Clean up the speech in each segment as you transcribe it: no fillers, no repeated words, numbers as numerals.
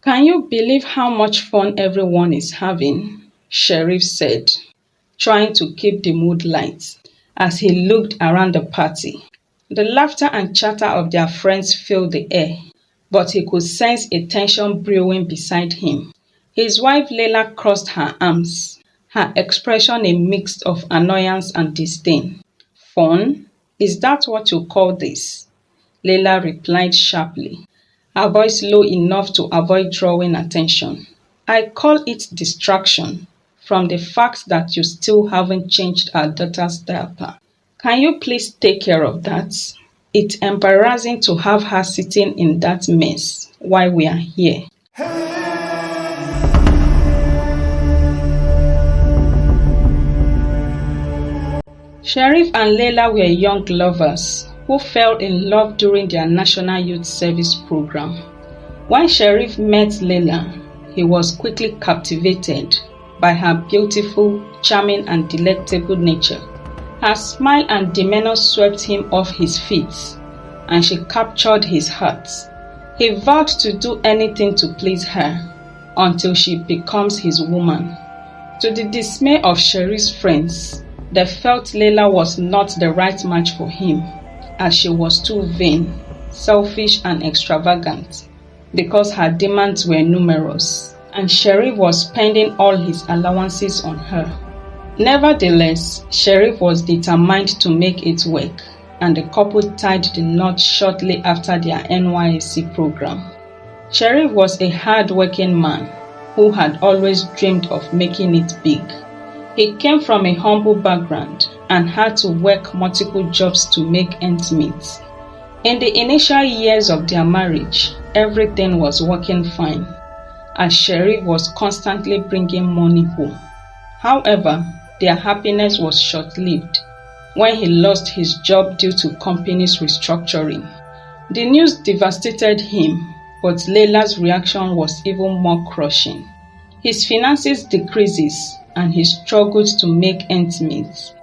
Can you believe how much fun everyone is having? Sheriff said, trying to keep the mood light as he looked around the party. The laughter and chatter of their friends filled the air, but he could sense a tension brewing beside him. His wife Leila crossed her arms, her expression a mix of annoyance and disdain. Fun? Is that what you call this? Leila replied sharply, her voice low enough to avoid drawing attention. I call it distraction from the fact that you still haven't changed our daughter's diaper. Can you please take care of that? It's embarrassing to have her sitting in that mess while we are here. Sheriff and Leila were young lovers who fell in love during their National Youth Service program. When Sheriff met Leila, he was quickly captivated by her beautiful, charming and delectable nature. Her smile and demeanor swept him off his feet, and she captured his heart. He vowed to do anything to please her until she becomes his woman. To the dismay of Sheriff's friends, they felt Leila was not the right match for him, as she was too vain, selfish and extravagant, because her demands were numerous, and Sheriff was spending all his allowances on her. Nevertheless, Sheriff was determined to make it work, and the couple tied the knot shortly after their NYSC program. Sheriff was a hard-working man who had always dreamed of making it big. He came from a humble background and had to work multiple jobs to make ends meet. In the initial years of their marriage, everything was working fine, as Sheriff was constantly bringing money home. However, their happiness was short-lived when he lost his job due to company's restructuring. The news devastated him, but Leila's reaction was even more crushing. His finances decreases and he struggled to make ends meet.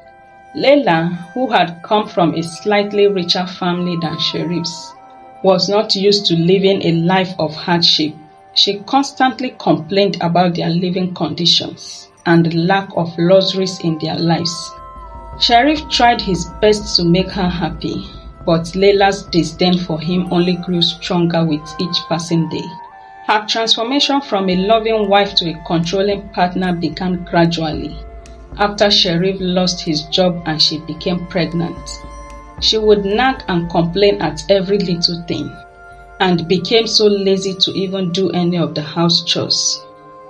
Leila, who had come from a slightly richer family than Sheriff's, was not used to living a life of hardship. She constantly complained about their living conditions and the lack of luxuries in their lives. Sheriff tried his best to make her happy, but Leila's disdain for him only grew stronger with each passing day. Her transformation from a loving wife to a controlling partner began gradually, after Sheriff lost his job and she became pregnant. She would nag and complain at every little thing, and became so lazy to even do any of the house chores.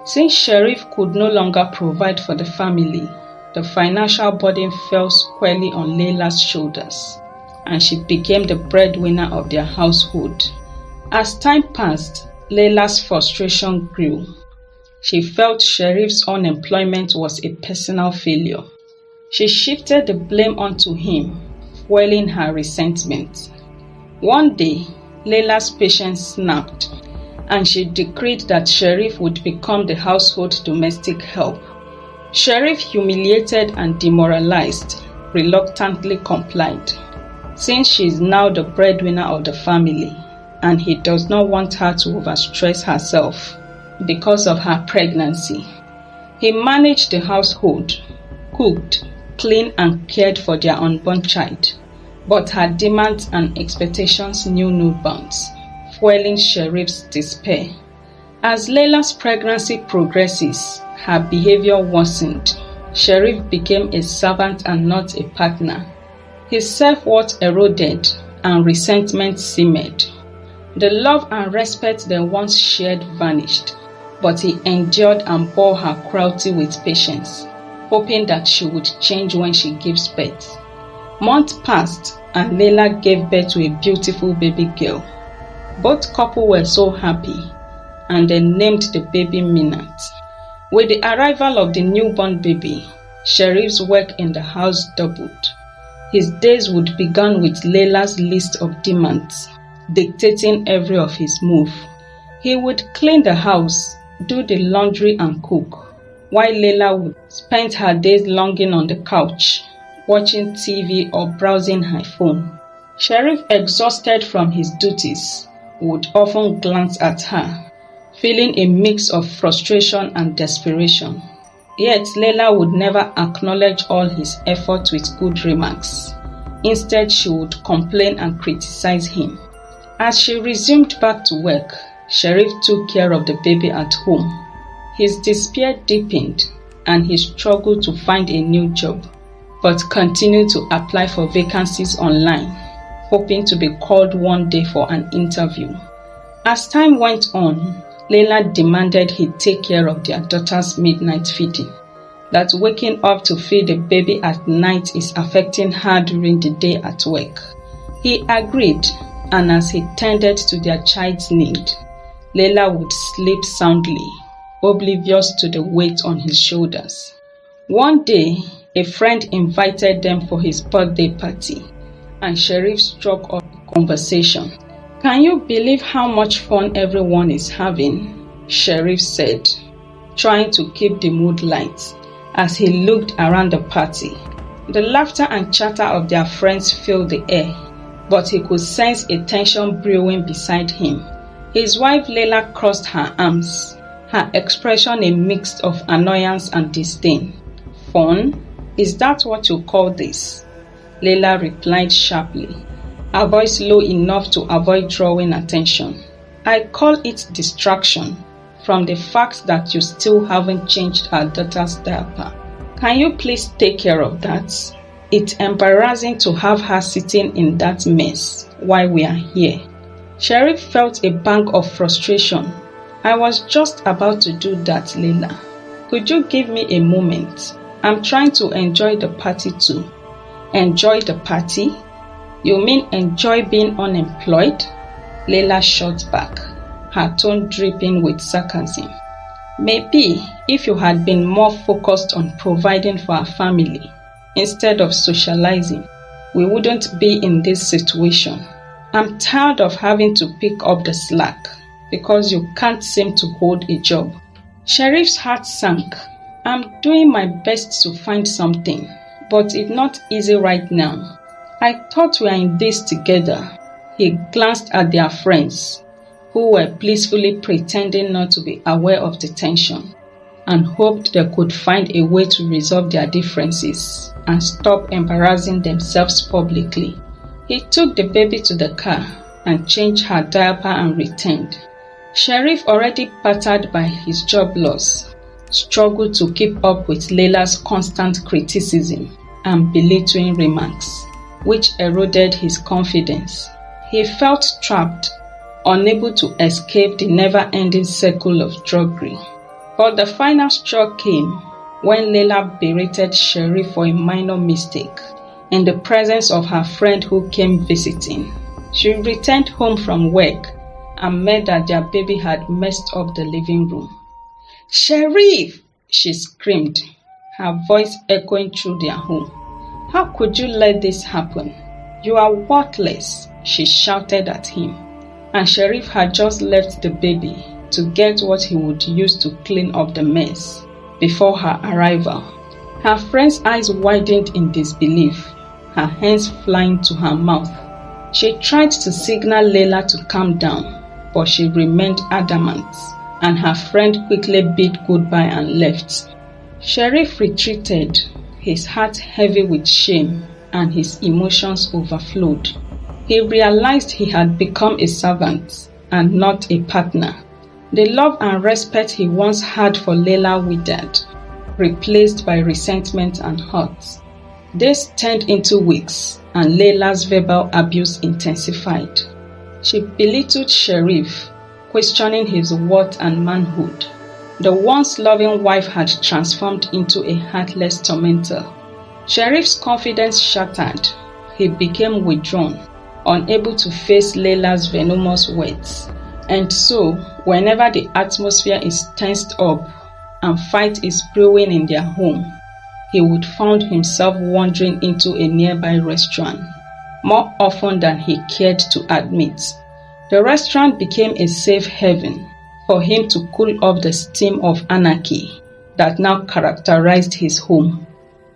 Since Sheriff could no longer provide for the family, the financial burden fell squarely on Leila's shoulders, and she became the breadwinner of their household. As time passed, Leila's frustration grew. She felt Sheriff's unemployment was a personal failure. She shifted the blame onto him, fueling her resentment. One day, Leila's patience snapped, and she decreed that Sheriff would become the household domestic help. Sheriff, humiliated and demoralized, reluctantly complied, since she is now the breadwinner of the family, and he does not want her to overstress herself because of her pregnancy. He managed the household, cooked, cleaned and cared for their unborn child, but her demands and expectations knew no bounds, fueling Sheriff's despair. As Leila's pregnancy progresses, her behavior worsened. Sheriff became a servant and not a partner. His self-worth eroded and resentment simmered. The love and respect they once shared vanished, but he endured and bore her cruelty with patience, hoping that she would change when she gives birth. Months passed and Leila gave birth to a beautiful baby girl. Both couples were so happy, and they named the baby Minat. With the arrival of the newborn baby, Sheriff's work in the house doubled. His days would begin with Leila's list of demands, dictating every of his move. He would clean the house, do the laundry and cook, while Leila would spend her days longing on the couch, watching TV or browsing her phone. Sheriff, exhausted from his duties, would often glance at her, feeling a mix of frustration and desperation. Yet Leila would never acknowledge all his efforts with good remarks. Instead, she would complain and criticize him. As she resumed back to work, Sharif took care of the baby at home. His despair deepened and he struggled to find a new job, but continued to apply for vacancies online, hoping to be called one day for an interview. As time went on, Leila demanded he take care of their daughter's midnight feeding, that waking up to feed the baby at night is affecting her during the day at work. He agreed, and as he tended to their child's need, Leila would sleep soundly, oblivious to the weight on his shoulders. One day, a friend invited them for his birthday party, and Sharif struck up a conversation. "Can you believe how much fun everyone is having?" Sharif said, trying to keep the mood light as he looked around the party. The laughter and chatter of their friends filled the air, but he could sense a tension brewing beside him. His wife Leila crossed her arms, her expression a mix of annoyance and disdain. "Fun? Is that what you call this?" Leila replied sharply, her voice low enough to avoid drawing attention. "I call it distraction from the fact that you still haven't changed our daughter's diaper. Can you please take care of that? It's embarrassing to have her sitting in that mess while we are here." Sharif felt a pang of frustration. "I was just about to do that, Leila. Could you give me a moment? I'm trying to enjoy the party too." "Enjoy the party? You mean enjoy being unemployed?" Leila shot back, her tone dripping with sarcasm. "Maybe if you had been more focused on providing for our family instead of socializing, we wouldn't be in this situation. I'm tired of having to pick up the slack because you can't seem to hold a job." Sharif's heart sank. "I'm doing my best to find something, but it's not easy right now. I thought we are in this together." He glanced at their friends, who were blissfully pretending not to be aware of the tension, and hoped they could find a way to resolve their differences and stop embarrassing themselves publicly. He took the baby to the car and changed her diaper and returned. Sharif, already battered by his job loss, struggled to keep up with Leila's constant criticism and belittling remarks, which eroded his confidence. He felt trapped, unable to escape the never-ending circle of drudgery. But the final straw came when Leila berated Sharif for a minor mistake in the presence of her friend who came visiting. She returned home from work and met that their baby had messed up the living room. "Sharif!" she screamed, her voice echoing through their home. "How could you let this happen? You are worthless," she shouted at him. And Sharif had just left the baby to get what he would use to clean up the mess before her arrival. Her friend's eyes widened in disbelief, her hands flying to her mouth. She tried to signal Leila to calm down, but she remained adamant, and her friend quickly bid goodbye and left. Sharif retreated, his heart heavy with shame, and his emotions overflowed. He realized he had become a servant and not a partner. The love and respect he once had for Leila withered, replaced by resentment and hurt. This turned into weeks, and Leila's verbal abuse intensified. She belittled Sharif, questioning his worth and manhood. The once loving wife had transformed into a heartless tormentor. Sharif's confidence shattered. He became withdrawn, unable to face Leila's venomous words. And so, whenever the atmosphere is tensed up and fight is brewing in their home, he would find himself wandering into a nearby restaurant, more often than he cared to admit. The restaurant became a safe haven for him to cool off the steam of anarchy that now characterized his home,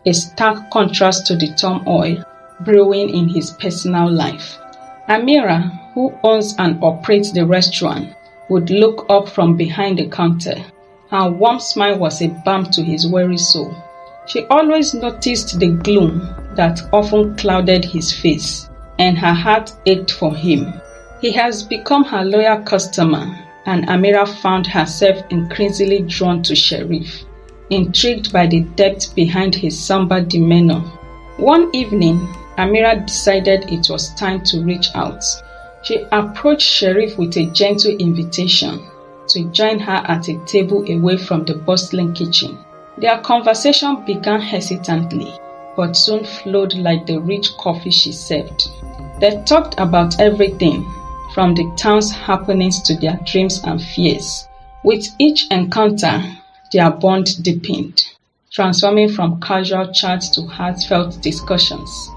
a stark contrast to the turmoil brewing in his personal life. Amira, who owns and operates the restaurant, would look up from behind the counter. Her warm smile was a balm to his weary soul. She always noticed the gloom that often clouded his face, and her heart ached for him. He has become her loyal customer, and Amira found herself increasingly drawn to Sheriff, intrigued by the depth behind his somber demeanor. One evening, Amira decided it was time to reach out. She approached Sheriff with a gentle invitation to join her at a table away from the bustling kitchen. Their conversation began hesitantly, but soon flowed like the rich coffee she served. They talked about everything, from the town's happenings to their dreams and fears. With each encounter, their bond deepened, transforming from casual chats to heartfelt discussions.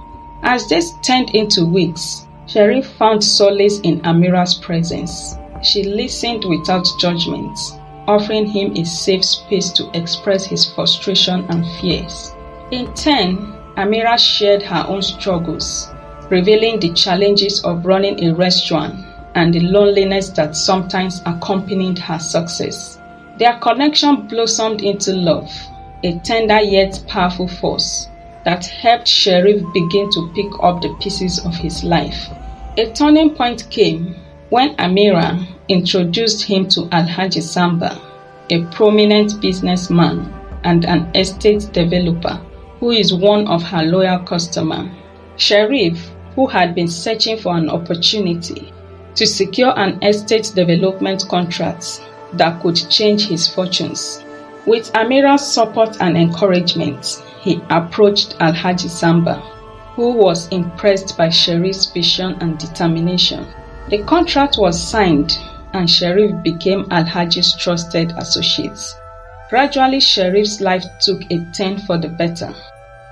As this turned into weeks, Sheriff found solace in Amira's presence. She listened without judgment, offering him a safe space to express his frustration and fears. In turn, Amira shared her own struggles, revealing the challenges of running a restaurant and the loneliness that sometimes accompanied her success. Their connection blossomed into love, a tender yet powerful force that helped Sheriff begin to pick up the pieces of his life. A turning point came when Amira introduced him to Alhaji Samba, a prominent businessman and an estate developer who is one of her loyal customers. Sheriff, who had been searching for an opportunity to secure an estate development contract that could change his fortunes. With Amira's support and encouragement, he approached Alhaji Samba, who was impressed by Sheriff's vision and determination. The contract was signed, and Sheriff became Alhaji's trusted associate. Gradually, Sheriff's life took a turn for the better.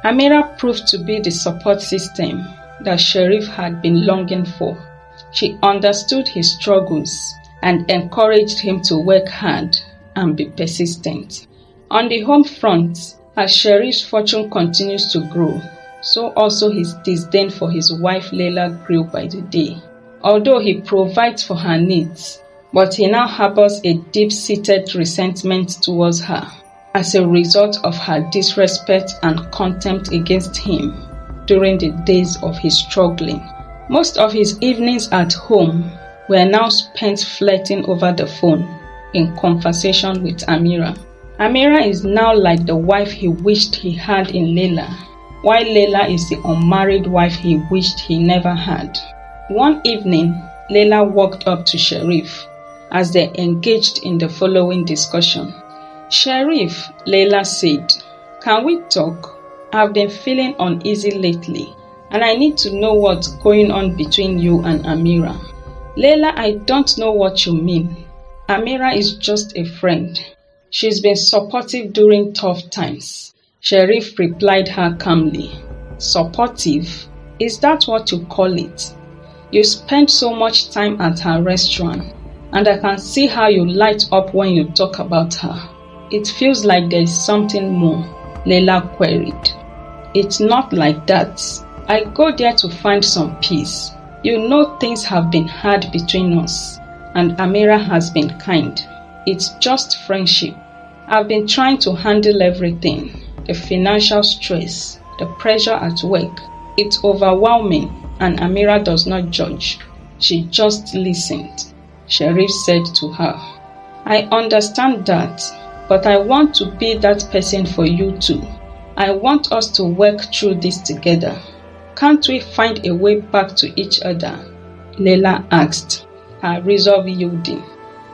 Amira proved to be the support system that Sheriff had been longing for. She understood his struggles and encouraged him to work hard and be persistent. On the home front, as Sheriff's fortune continues to grow, so also his disdain for his wife Leila grew by the day. Although he provides for her needs, but he now harbors a deep-seated resentment towards her as a result of her disrespect and contempt against him during the days of his struggling. Most of his evenings at home were now spent flirting over the phone in conversation with Amira. Amira is now like the wife he wished he had in Leila, while Leila is the unmarried wife he wished he never had. One evening, Leila walked up to Sheriff as they engaged in the following discussion. "Sheriff," Leila said, "can we talk? I've been feeling uneasy lately, and I need to know what's going on between you and Amira." "Leila, I don't know what you mean. Amira is just a friend. She's been supportive during tough times," Sheriff replied her calmly. "Supportive? Is that what you call it? You spend so much time at her restaurant, and I can see how you light up when you talk about her. It feels like there is something more," Leila queried. "It's not like that. I go there to find some peace. You know things have been hard between us, and Amira has been kind. It's just friendship. I've been trying to handle everything, the financial stress, the pressure at work. It's overwhelming, and Amira does not judge. She just listened," Sheriff said to her. "I understand that, but I want to be that person for you too. I want us to work through this together. Can't we find a way back to each other?" Leila asked, her resolve yielding.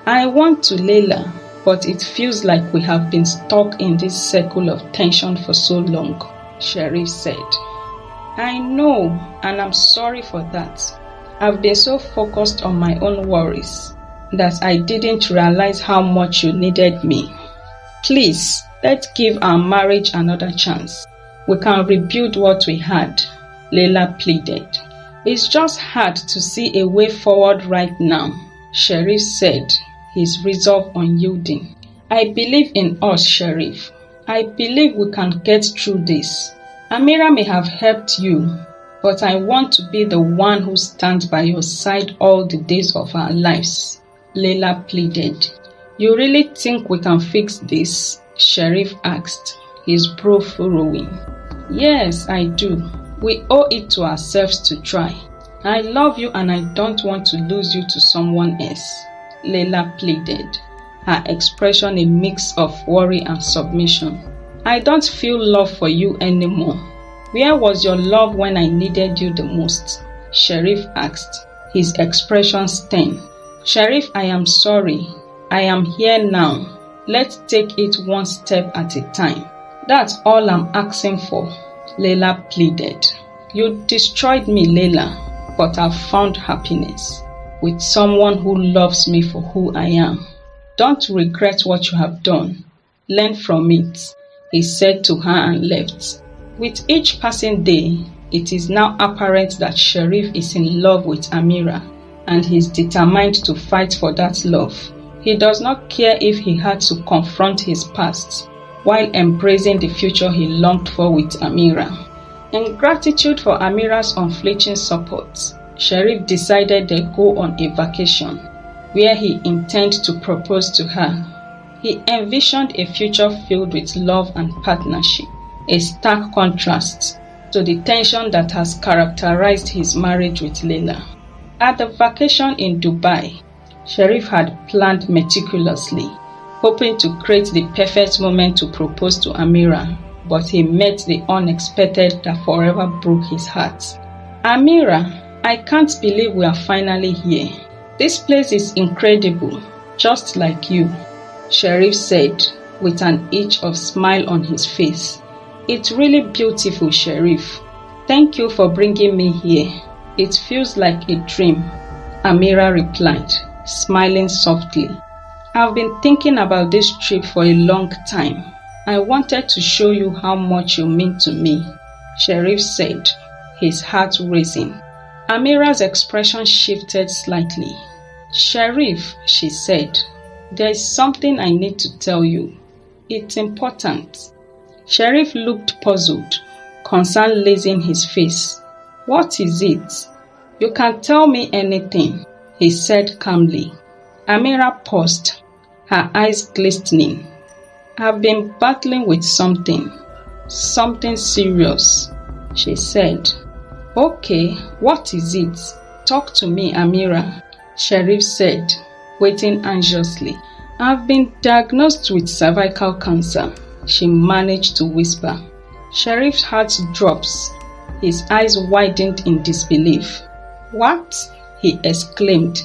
"I want to, Leila, but it feels like we have been stuck in this circle of tension for so long," Sheriff said. "I know, and I'm sorry for that. I've been so focused on my own worries that I didn't realize how much you needed me. Please, let's give our marriage another chance. We can rebuild what we had," Leila pleaded. "It's just hard to see a way forward right now," Sheriff said, his resolve unyielding. "I believe in us, Sheriff. I believe we can get through this. Amira may have helped you, but I want to be the one who stands by your side all the days of our lives." Leila pleaded. You really think we can fix this? Sheriff asked, his brow furrowing. Yes, I do. We owe it to ourselves to try. I love you and I don't want to lose you to someone else, Leila pleaded, her expression a mix of worry and submission. I don't feel love for you anymore. Where was your love when I needed you the most? Sheriff asked, his expression stern. Sheriff, I am sorry. I am here now. Let's take it one step at a time. That's all I'm asking for, Leila pleaded. You destroyed me, Leila, but I've found happiness with someone who loves me for who I am. Don't regret what you have done. Learn from it, he said to her and left. With each passing day, it is now apparent that Sheriff is in love with Amira and he is determined to fight for that love. He does not care if he had to confront his past while embracing the future he longed for with Amira. In gratitude for Amira's unflinching support, Sheriff decided they go on a vacation where he intended to propose to her. He envisioned a future filled with love and partnership, a stark contrast to the tension that has characterized his marriage with Leila. At the vacation in Dubai, Sheriff had planned meticulously, hoping to create the perfect moment to propose to Amira, but he met the unexpected that forever broke his heart. Amira, I can't believe we are finally here. This place is incredible, just like you, Sheriff said with an itch of smile on his face. It's really beautiful, Sheriff. Thank you for bringing me here. It feels like a dream, Amira replied, smiling softly. I've been thinking about this trip for a long time. I wanted to show you how much you mean to me, Sheriff said, his heart racing. Amira's expression shifted slightly. Sheriff, she said, there is something I need to tell you. It's important. Sheriff looked puzzled, concern lacing his face. What is it? You can tell me anything, he said calmly. Amira paused, her eyes glistening. I've been battling with something serious, she said. Okay, what is it? Talk to me, Amira, Sheriff said, waiting anxiously. I've been diagnosed with cervical cancer, she managed to whisper. Sheriff's heart drops. His eyes widened in disbelief. What? He exclaimed.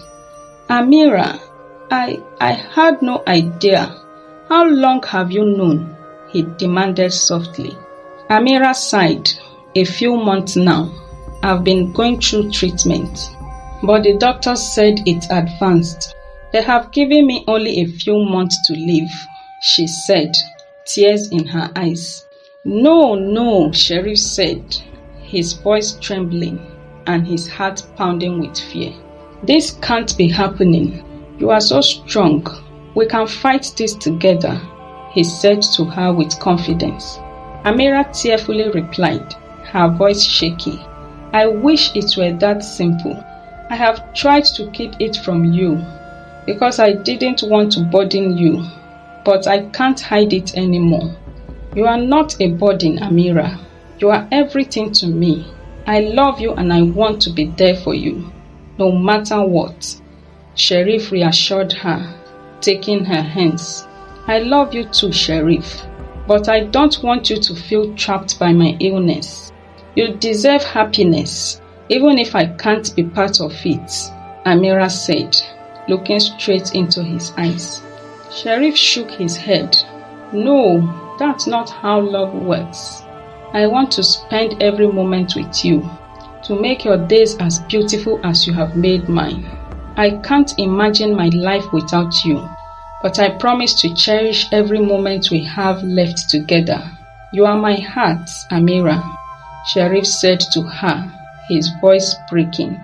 Amira, I had no idea. How long have you known? He demanded softly. Amira sighed. A few months now. I've been going through treatment, but the doctors said it's advanced. They have given me only a few months to live, she said, tears in her eyes. No, Sheriff said, his voice trembling and his heart pounding with fear. This can't be happening. You are so strong. We can fight this together, he said to her with confidence. Amira tearfully replied, her voice shaky. I wish it were that simple. I have tried to keep it from you because I didn't want to burden you, but I can't hide it anymore. You are not a burden, Amira. You are everything to me. I love you and I want to be there for you, no matter what. Sheriff reassured her, taking her hands. I love you too, Sheriff, but I don't want you to feel trapped by my illness. You deserve happiness, even if I can't be part of it, Amira said, looking straight into his eyes. Sheriff shook his head. No, that's not how love works. I want to spend every moment with you, to make your days as beautiful as you have made mine. I can't imagine my life without you, but I promise to cherish every moment we have left together. You are my heart, Amira, Sheriff said to her, his voice breaking.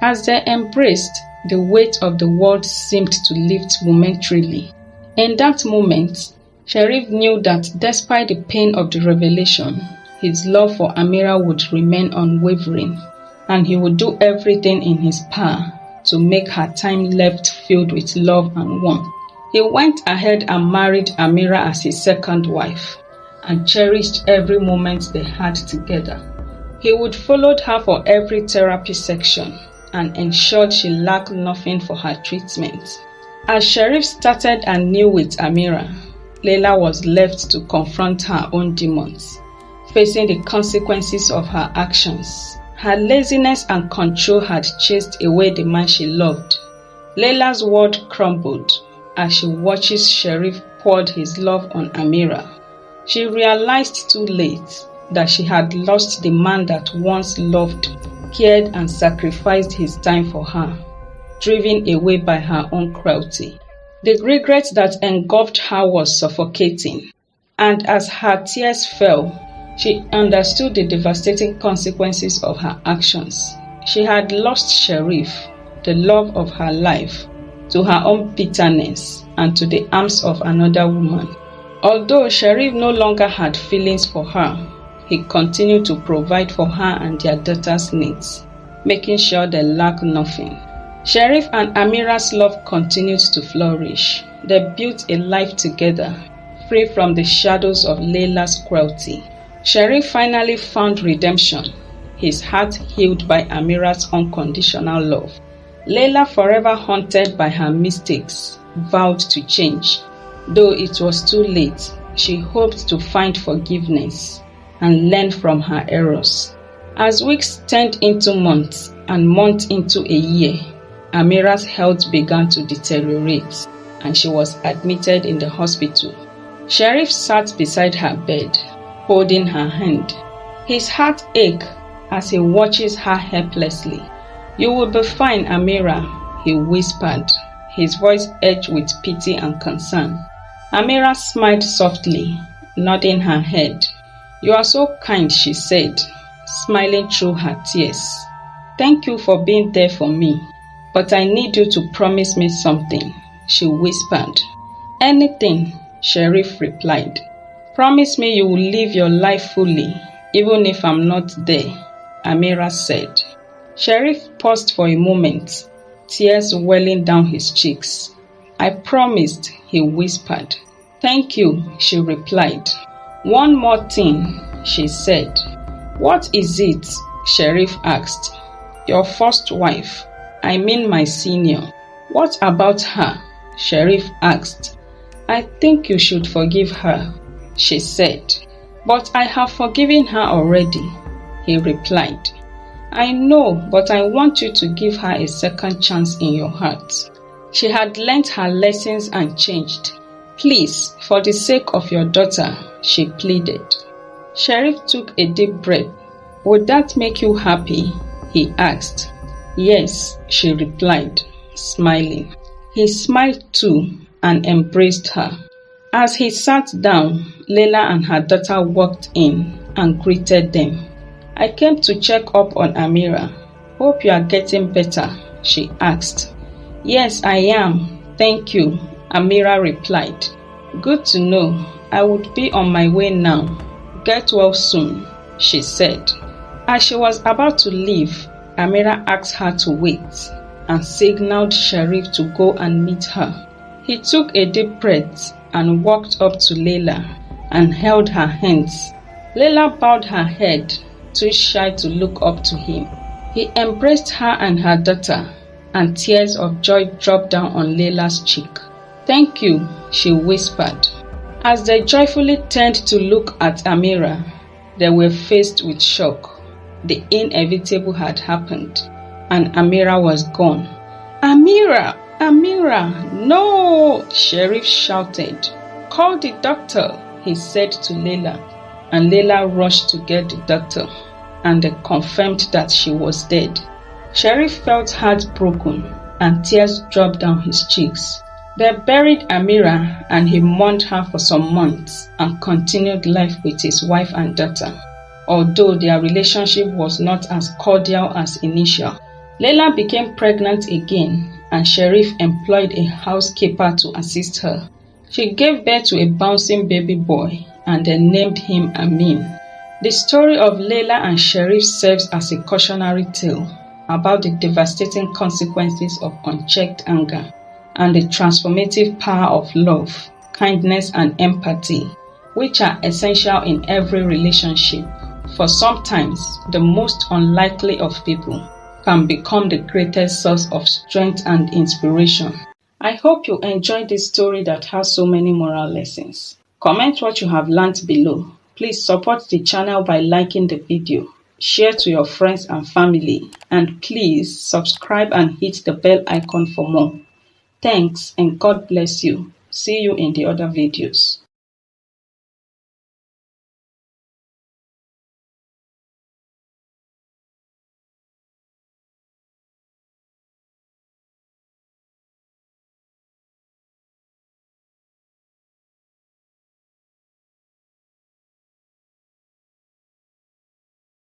As they embraced, the weight of the world seemed to lift momentarily. In that moment, Sheriff knew that despite the pain of the revelation, his love for Amira would remain unwavering, and he would do everything in his power to make her time left filled with love and warmth. He went ahead and married Amira as his second wife and cherished every moment they had together. He would follow her for every therapy section and ensured she lacked nothing for her treatment. As Sherif started anew with Amira, Leila was left to confront her own demons, facing the consequences of her actions. Her laziness and control had chased away the man she loved. Leila's world crumbled as she watches Sherif pour his love on Amira. She realized too late that she had lost the man that once loved, cared and sacrificed his time for her, driven away by her own cruelty. The regret that engulfed her was suffocating, and as her tears fell, she understood the devastating consequences of her actions. She had lost Sherif, the love of her life, to her own bitterness and to the arms of another woman. Although Sherif no longer had feelings for her, he continued to provide for her and their daughter's needs, making sure they lacked nothing. Sherif and Amira's love continued to flourish. They built a life together, free from the shadows of Leila's cruelty. Sherif finally found redemption, his heart healed by Amira's unconditional love. Leila, forever haunted by her mistakes, vowed to change. Though it was too late, she hoped to find forgiveness and learn from her errors. As weeks turned into months and months into a year, Amira's health began to deteriorate and she was admitted in the hospital. Sherif sat beside her bed, holding her hand. His heart ached as he watches her helplessly. "You will be fine, Amira," he whispered, his voice edged with pity and concern. Amira smiled softly, nodding her head. "You are so kind," she said, smiling through her tears. "Thank you for being there for me, but I need you to promise me something," she whispered. "Anything," Sherif replied. "Promise me you will live your life fully, even if I'm not there," Amira said. Sherif paused for a moment, tears welling down his cheeks. "I promised," he whispered. "Thank you," she replied. "One more thing," she said. "What is it?" Sherif asked. "Your first wife, I mean my senior. What about her?" Sherif asked. "I think you should forgive her," she said. "But I have forgiven her already," he replied. "I know, but I want you to give her a second chance in your heart. She had learnt her lessons and changed. Please, for the sake of your daughter," she pleaded. Sherif took a deep breath. "Would that make you happy?" he asked. "Yes," she replied, smiling. He smiled too and embraced her. As he sat down, Leila and her daughter walked in and greeted them. "I came to check up on Amira. Hope you are getting better," she asked. "Yes, I am. Thank you," Amira replied. "Good to know. I would be on my way now. Get well soon," she said. As she was about to leave, Amira asked her to wait and signaled Sherif to go and meet her. He took a deep breath and walked up to Leila and held her hands. Leila bowed her head, too shy to look up to him. He embraced her and her daughter, and tears of joy dropped down on Leila's cheek. "Thank you," she whispered. As they joyfully turned to look at Amira, they were faced with shock. The inevitable had happened, and Amira was gone. "Amira! Amira! No!" Sherif shouted. "Call the doctor," he said to Leila, and Leila rushed to get the doctor, and they confirmed that she was dead. Sherif felt heartbroken, and tears dropped down his cheeks. They buried Amira, and he mourned her for some months and continued life with his wife and daughter, although their relationship was not as cordial as initial. Leila became pregnant again, and Sherif employed a housekeeper to assist her. She gave birth to a bouncing baby boy, and they named him Amir. The story of Leila and Sherif serves as a cautionary tale. about the devastating consequences of unchecked anger and the transformative power of love, kindness, and empathy, which are essential in every relationship. For sometimes, the most unlikely of people can become the greatest source of strength and inspiration. I hope you enjoyed this story that has so many moral lessons. Comment what you have learnt below. Please support the channel by liking the video, share to your friends and family, and please subscribe and hit the bell icon for more. Thanks and God bless you. See you in the other videos.